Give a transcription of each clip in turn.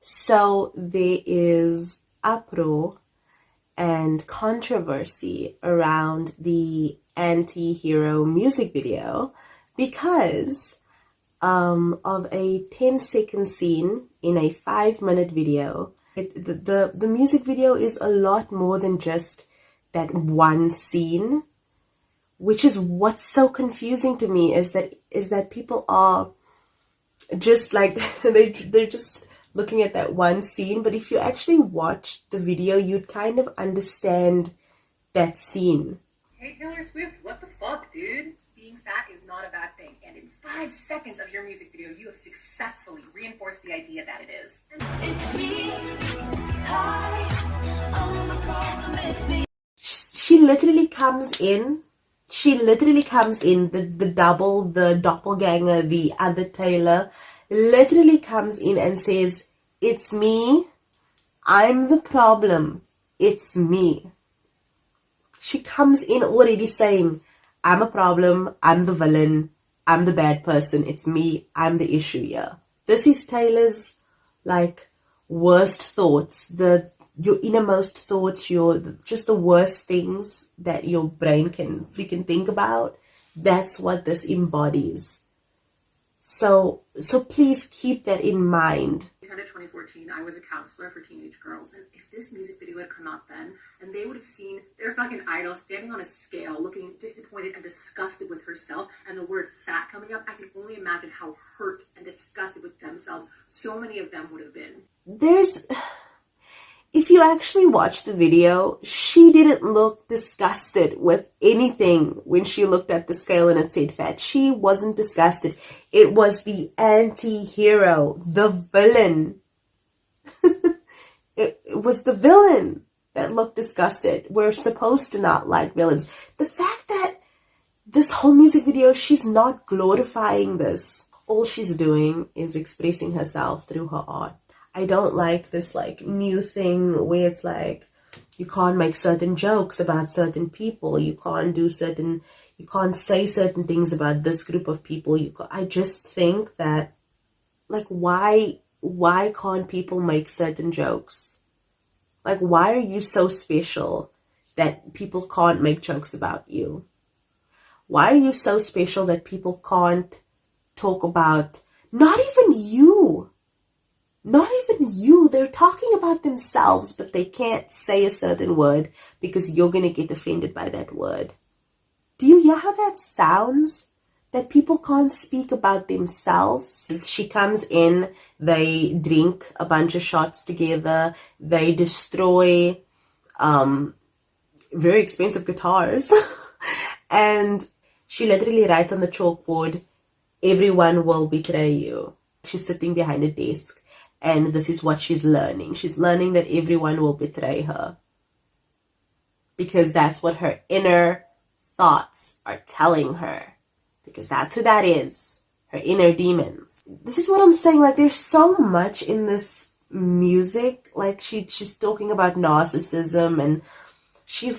So there is uproar and controversy around the anti-hero music video because of a 10-second scene in a 5-minute video. The music video is a lot more than just that one scene, which is what's so confusing to me, is that people are just like they're just looking at that one scene. But if you actually watch the video, you'd kind of understand that scene. Hey Taylor Swift, what the fuck, dude? Being fat is not a bad thing, and in 5 seconds of your music video, you have successfully reinforced the idea that it is. It's me. Hi, I'm the problem, it's me. She literally comes in, the doppelganger, the other Taylor, literally comes in and says, it's me, I'm the problem, it's me. She comes in already saying, I'm a problem, I'm the villain, I'm the bad person, it's me, I'm the issue here. This is Taylor's, like, worst thoughts, your innermost thoughts, just the worst things that your brain can freaking think about. That's what this embodies. So please keep that in mind. In 2014, I was a counselor for teenage girls, and if this music video had come out then, and they would have seen their fucking idol standing on a scale, looking disappointed and disgusted with herself, and the word fat coming up, I can only imagine how hurt and disgusted with themselves so many of them would have been. If you actually watch the video, she didn't look disgusted with anything when she looked at the scale and it said fat. She wasn't disgusted. It was the anti-hero, the villain. It was the villain that looked disgusted. We're supposed to not like villains. The fact that this whole music video, she's not glorifying this. All she's doing is expressing herself through her art. I don't like this like new thing where it's like you can't make certain jokes about certain people, you can't say certain things about this group of people. I just think that, like, why can't people make certain jokes? Like, why are you so special that people can't make jokes about you? Why are you so special that people can't talk about not even you? Not even you. They're talking about themselves, but they can't say a certain word because you're going to get offended by that word. Do you hear how that sounds? That people can't speak about themselves. She comes in, they drink a bunch of shots together, they destroy very expensive guitars, and she literally writes on the chalkboard, everyone will betray you. She's sitting behind a desk. And this is what she's learning. She's learning that everyone will betray her. Because that's what her inner thoughts are telling her. Because that's who that is. Her inner demons. This is what I'm saying. Like, there's so much in this music. Like, she's talking about narcissism. And she's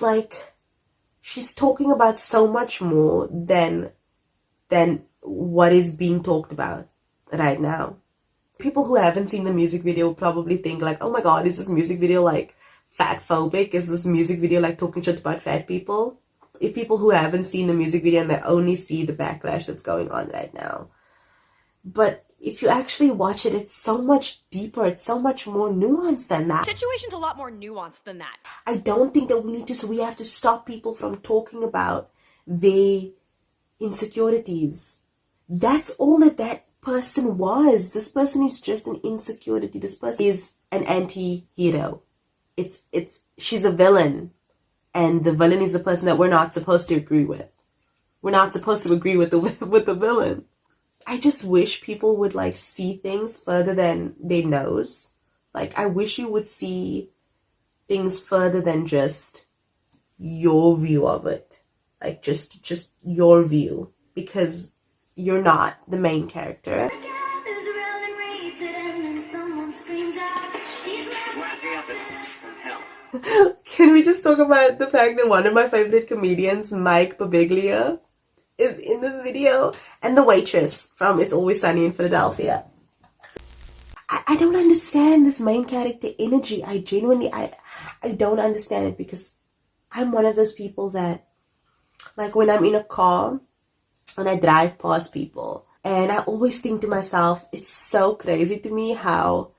talking about so much more than what is being talked about right now. People who haven't seen the music video will probably think like, oh my god, is this music video like FATPHOBIC? Is this music video like talking shit about fat people? If people who haven't seen the music video and they only see the backlash that's going on right now. But if you actually watch it, it's so much deeper. It's so much more nuanced than that. Situation's a lot more nuanced than that. I don't think that we have to stop people from talking about their insecurities. That's all that person was. This person is just an insecurity. This person is an anti-hero. She's a villain, and the villain is the person that we're not supposed to agree with. We're not supposed to agree with the villain. I just wish people would like see things further than their nose. Like, I wish you would see things further than just your view of it. Like, just your view, because you're not the main character. Can we just talk about the fact that one of my favorite comedians, Mike Birbiglia, is in this video, and the waitress from It's Always Sunny in Philadelphia. I don't understand this main character energy. I genuinely, I don't understand it, because I'm one of those people that, like, when I'm in a car and I drive past people, and I always think to myself, it's so crazy to me how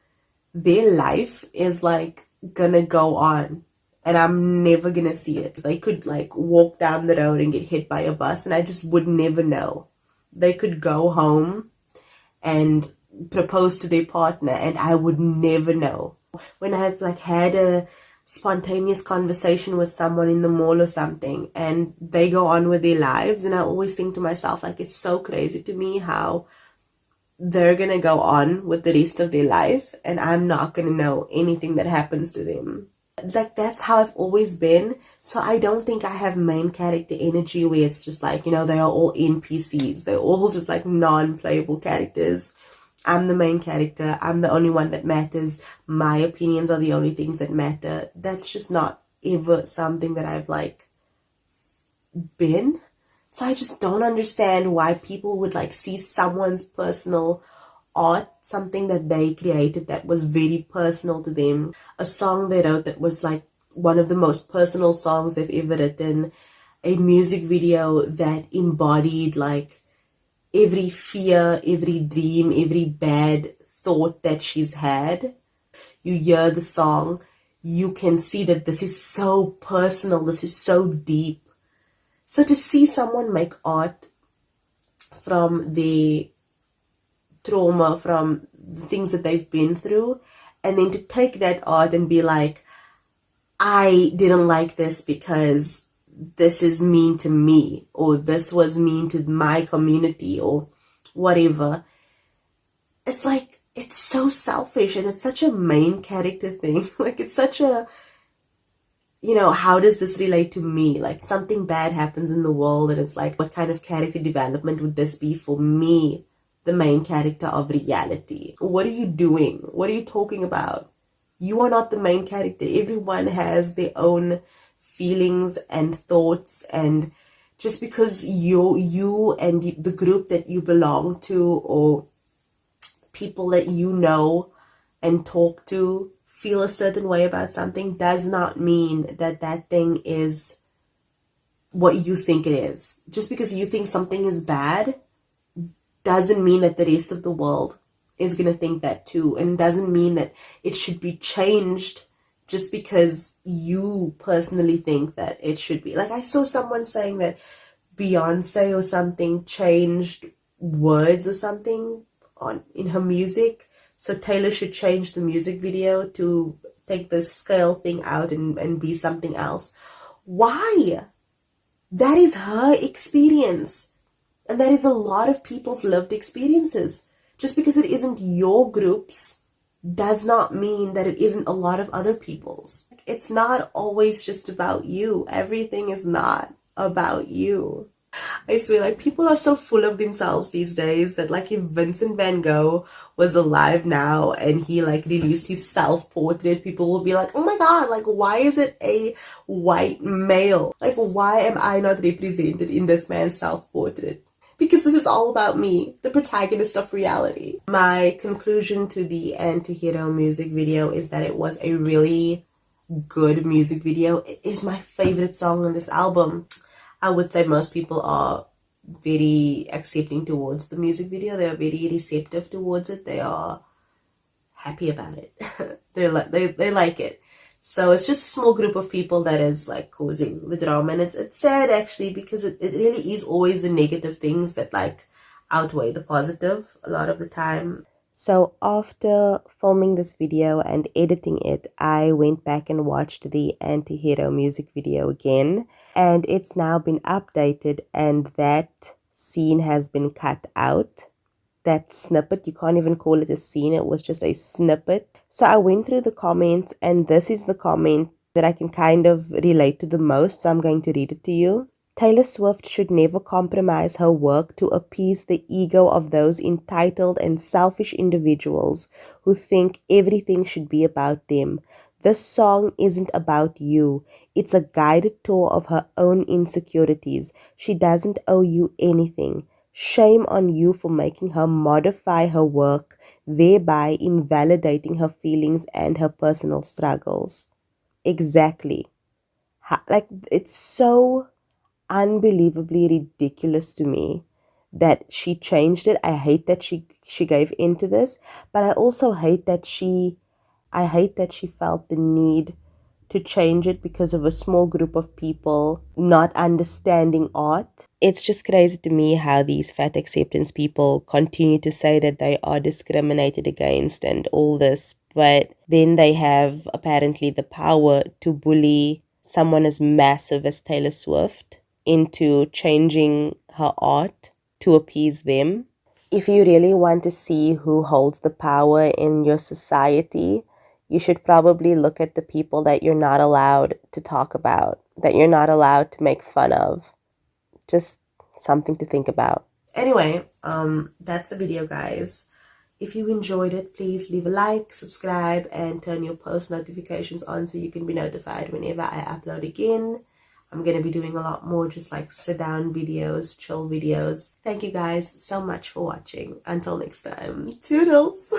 their life is like gonna go on and I'm never gonna see it. They could like walk down the road and get hit by a bus and I just would never know. They could go home and propose to their partner and I would never know. When I've like had a spontaneous conversation with someone in the mall or something and they go on with their lives, and I always think to myself, like, it's so crazy to me how they're gonna go on with the rest of their life and I'm not gonna know anything that happens to them. Like, that's how I've always been. So I don't think I have main character energy where it's just like, you know, they are all NPCs. They're all just like non-playable characters. I'm the main character. I'm the only one that matters. My opinions are the only things that matter. That's just not ever something that I've like been. So I just don't understand why people would like see someone's personal art, something that they created that was very personal to them, a song they wrote that was like one of the most personal songs they've ever written, a music video that embodied like every fear, every dream, every bad thought that she's had. You hear the song, you can see that this is so personal, this is so deep. So to see someone make art from their trauma, from the things that they've been through, and then to take that art and be like, I didn't like this because this is mean to me, or this was mean to my community, or whatever. It's like, it's so selfish, and it's such a main character thing. Like, it's such a, you know, how does this relate to me? Like, something bad happens in the world and it's like, what kind of character development would this be for me, the main character of reality? What are you doing? What are you talking about? You are not the main character. Everyone has their own feelings and thoughts, and just because you and the group that you belong to, or people that you know and talk to, feel a certain way about something, does not mean that that thing is what you think it is. Just because you think something is bad doesn't mean that the rest of the world is going to think that too, and doesn't mean that it should be changed just because you personally think that it should be. Like, I saw someone saying that Beyonce or something changed words or something in her music, so Taylor should change the music video to take the scale thing out and be something else. Why? That is her experience. And that is a lot of people's lived experiences. Just because it isn't your group's does not mean that it isn't a lot of other people's. It's not always just about you. Everything is not about you. I swear, like, people are so full of themselves these days that, like, if Vincent van Gogh was alive now and he like released his self-portrait, people will be like, oh my god, like, why is it a white male? Like, why am I not represented in this man's self-portrait? Because this is all about me, the protagonist of reality. My conclusion to the Anti-Hero music video is that it was a really good music video. It is my favorite song on this album. I would say most people are very accepting towards the music video. They are very receptive towards it. They are happy about it. they like it. So it's just a small group of people that is like causing the drama, and it's sad actually, because it really is always the negative things that like outweigh the positive a lot of the time. So after filming this video and editing it, I went back and watched the Anti-Hero music video again, and it's now been updated and that scene has been cut out. That snippet, you can't even call it a scene, it was just a snippet. So I went through the comments, and this is the comment that I can kind of relate to the most, so I'm going to read it to you. Taylor Swift should never compromise her work to appease the ego of those entitled and selfish individuals who think everything should be about them. This song isn't about you. It's a guided tour of her own insecurities. She doesn't owe you anything. Shame on you for making her modify her work, thereby invalidating her feelings and her personal struggles. Exactly. Like, it's so unbelievably ridiculous to me that she changed it. I hate that she gave into this, but I also hate that she felt the need to change it because of a small group of people not understanding art. It's just crazy to me how these fat acceptance people continue to say that they are discriminated against and all this, but then they have apparently the power to bully someone as massive as Taylor Swift into changing her art to appease them. If you really want to see who holds the power in your society, you should probably look at the people that you're not allowed to talk about, that you're not allowed to make fun of. Just something to think about. Anyway, that's the video, guys. If you enjoyed it, please leave a like, subscribe, and turn your post notifications on so you can be notified whenever I upload again. I'm going to be doing a lot more just like sit down videos, chill videos. Thank you guys so much for watching. Until next time, toodles!